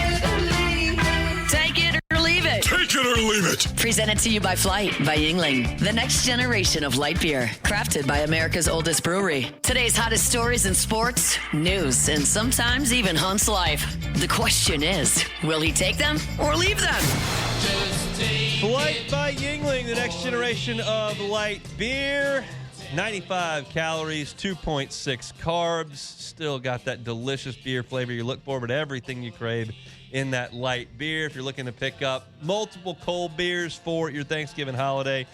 Speaker 4: it or leave it.
Speaker 2: Take it or leave it.
Speaker 4: Presented to you by Flight by Yingling, the next generation of light beer, crafted by America's oldest brewery. Today's hottest stories in sports, news, and sometimes even Hunt's life. The question is, will he take them or leave them?
Speaker 7: Flight by Yingling, the next generation of light beer. 95 calories, 2.6 carbs. Still got that delicious beer flavor you look for, but everything you crave in that light beer. If you're looking to pick up multiple cold beers for your Thanksgiving holiday,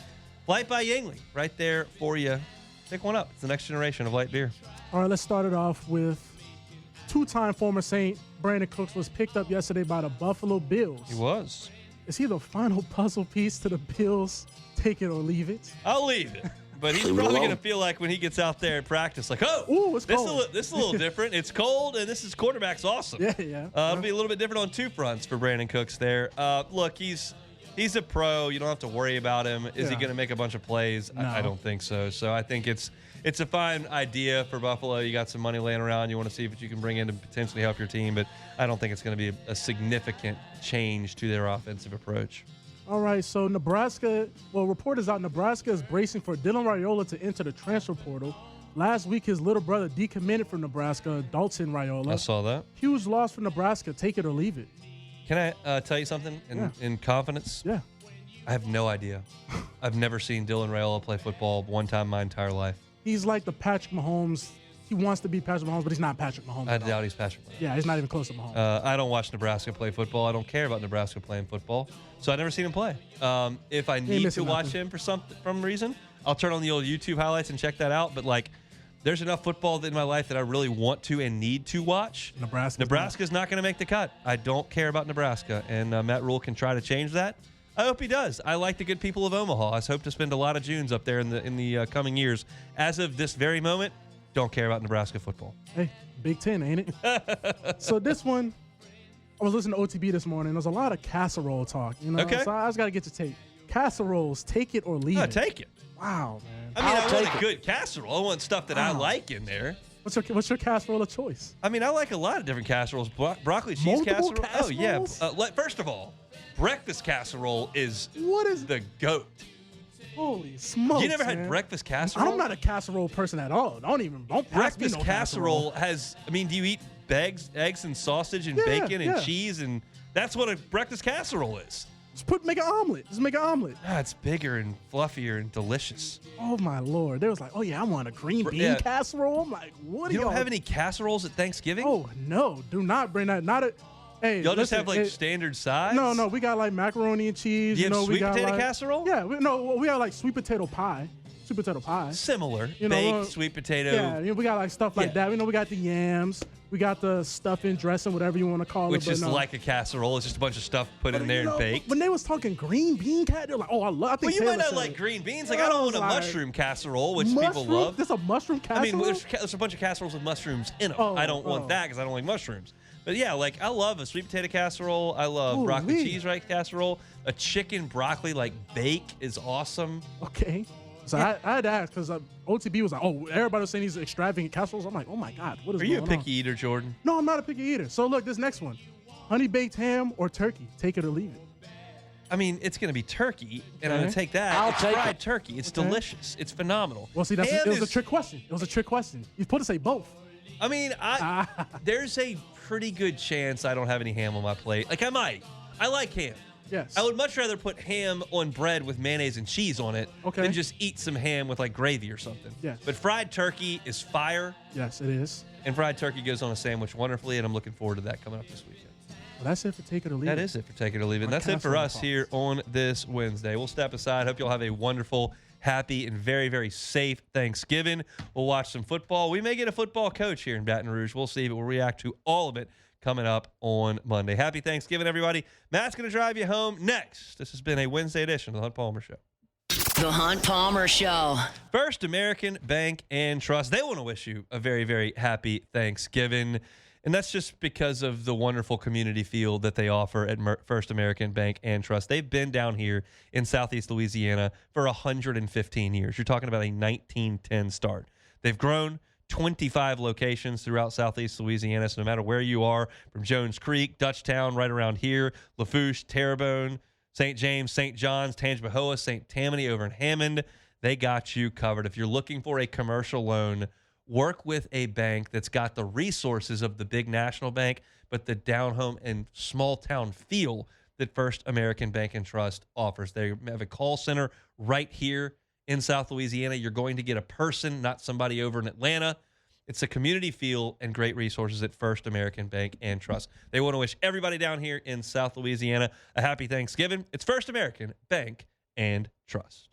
Speaker 7: Flight by Yingling, right there for you. Pick one up. It's the next generation of light beer.
Speaker 8: All right, let's start it off with two-time former Saint Brandon Cooks was picked up yesterday by the Buffalo Bills.
Speaker 7: He was.
Speaker 8: Is he the final puzzle piece to the Bills? Take it or leave it?
Speaker 7: I'll leave it. But he's probably going to feel like when he gets out there and practice, like,
Speaker 8: ooh, it's cold.
Speaker 7: This is a little different. It's cold, and this is quarterback's awesome.
Speaker 8: Yeah.
Speaker 7: It'll be a little bit different on two fronts for Brandon Cooks there. Look, he's a pro. You don't have to worry about him. Is he going to make a bunch of plays?
Speaker 8: No.
Speaker 7: I don't think so. So I think it's a fine idea for Buffalo. You got some money laying around. You want to see what you can bring in to potentially help your team, but I don't think it's going to be a significant change to their offensive approach.
Speaker 8: All right, so Nebraska, reporters out Nebraska is bracing for Dylan Raiola to enter the transfer portal. Last week, his little brother decommitted from Nebraska, Dalton Raiola.
Speaker 7: I saw that.
Speaker 8: Huge loss for Nebraska. Take it or leave it.
Speaker 7: Can I tell you something in confidence?
Speaker 8: Yeah.
Speaker 7: I have no idea. I've never seen Dylan Raiola play football one time in my entire life.
Speaker 8: He's like the Patrick Mahomes. He wants to be Patrick Mahomes, but he's not Patrick Mahomes.
Speaker 7: I doubt he's Patrick Mahomes.
Speaker 8: Yeah, he's not even close to Mahomes.
Speaker 7: I don't watch Nebraska play football. I don't care about Nebraska playing football, so I've never seen him play. If I need to watch him for some reason, I'll turn on the old YouTube highlights and check that out. But there's enough football in my life that I really want to and need to watch. Nebraska's not going to make the cut. I don't care about Nebraska, and Matt Rule can try to change that. I hope he does. I like the good people of Omaha. I hope to spend a lot of Junes up there in the coming years. As of this very moment, don't care about Nebraska football.
Speaker 8: Hey, Big Ten, ain't it? So this one, I was listening to OTB this morning. There's a lot of casserole talk.
Speaker 7: Okay.
Speaker 8: So I just got to get your take. Casseroles, take it or leave it.
Speaker 7: Take it.
Speaker 8: Wow, man.
Speaker 7: I mean, I want a good casserole. I want stuff that I like in there.
Speaker 8: What's your casserole of choice?
Speaker 7: I mean, I like a lot of different casseroles. Broccoli cheese
Speaker 8: Multiple
Speaker 7: casserole.
Speaker 8: casseroles?
Speaker 7: Oh, yeah. First of all, breakfast casserole is the GOAT.
Speaker 8: Holy smokes!
Speaker 7: You never had
Speaker 8: man.
Speaker 7: breakfast casserole?
Speaker 8: I'm not a casserole person at all. Don't pass
Speaker 7: breakfast
Speaker 8: me no
Speaker 7: casserole has. I mean, do you eat eggs and sausage and bacon and cheese, and that's what a breakfast casserole is.
Speaker 8: Just make an omelet. Just make an omelet.
Speaker 7: It's bigger and fluffier and delicious.
Speaker 8: Oh my Lord! They was like, oh yeah, I want a green bean casserole. I'm like, what?
Speaker 7: You don't have any casseroles at Thanksgiving?
Speaker 8: Oh no! Do not bring that. Not a. Hey,
Speaker 7: y'all just have standard size?
Speaker 8: No, we got macaroni and cheese.
Speaker 7: Do you have sweet potato casserole?
Speaker 8: Yeah, we got sweet potato pie. Sweet potato pie.
Speaker 7: Similar. Baked sweet potato.
Speaker 8: Yeah, we got stuff like that. We got the yams. We got the stuffing, dressing, whatever you want to call it.
Speaker 7: Which is like a casserole. It's just a bunch of stuff put in there and baked.
Speaker 8: When they was talking green bean they're like, oh, I love.
Speaker 7: Well, you might not like green beans. I don't want a mushroom casserole, which people love.
Speaker 8: There's a mushroom casserole?
Speaker 7: I mean, there's a bunch of casseroles with mushrooms in them. I don't want that because I don't like mushrooms. But yeah, I love a sweet potato casserole. I love broccoli cheese casserole. A chicken broccoli bake is awesome.
Speaker 8: Okay. So I had to ask because OTB was like, oh, everybody was saying these extravagant casseroles. I'm like, oh my God, what is going on?
Speaker 7: Are you a picky eater, Jordan?
Speaker 8: No, I'm not a picky eater. So look, this next one, honey baked ham or turkey, take it or leave it.
Speaker 7: I mean, it's going to be turkey, and I'm going to take that.
Speaker 9: I'll
Speaker 7: it's
Speaker 9: take
Speaker 7: fried
Speaker 9: it.
Speaker 7: turkey. It's
Speaker 8: Okay.
Speaker 7: delicious. It's phenomenal.
Speaker 8: Well, see, it was a trick question. It was a trick question. You're supposed to say both.
Speaker 7: I mean, there's a pretty good chance I don't have any ham on my plate. Like, I might. I like ham.
Speaker 8: Yes.
Speaker 7: I would much rather put ham on bread with mayonnaise and cheese on it than just eat some ham with, like, gravy or something.
Speaker 8: Yes.
Speaker 7: But fried turkey is fire.
Speaker 8: Yes, it is.
Speaker 7: And fried turkey goes on a sandwich wonderfully, and I'm looking forward to that coming up this weekend.
Speaker 8: Well, that's it for Take It or Leave It.
Speaker 7: That is it for Take It or Leave It. And
Speaker 8: My
Speaker 7: that's it for
Speaker 8: casserole
Speaker 7: us
Speaker 8: sauce.
Speaker 7: here on this Wednesday. We'll step aside. Hope you'll have a wonderful, happy, and very, very safe Thanksgiving. We'll watch some football. We may get a football coach here in Baton Rouge. We'll see, but we'll react to all of it coming up on Monday. Happy Thanksgiving, everybody. Matt's going to drive you home next. This has been a Wednesday edition of the Hunt Palmer Show.
Speaker 4: The Hunt Palmer Show.
Speaker 7: First American Bank and Trust. They want to wish you a very, very happy Thanksgiving. And that's just because of the wonderful community feel that they offer at First American Bank and Trust. They've been down here in Southeast Louisiana for 115 years. You're talking about a 1910 start. They've grown 25 locations throughout Southeast Louisiana. So no matter where you are, from Jones Creek, Dutchtown, right around here, Lafourche, Terrebonne, St. James, St. John's, Tangipahoa, St. Tammany over in Hammond, they got you covered. If you're looking for a commercial loan, work with a bank that's got the resources of the big national bank, but the down-home and small-town feel that First American Bank and Trust offers. They have a call center right here in South Louisiana. You're going to get a person, not somebody over in Atlanta. It's a community feel and great resources at First American Bank and Trust. They want to wish everybody down here in South Louisiana a happy Thanksgiving. It's First American Bank and Trust.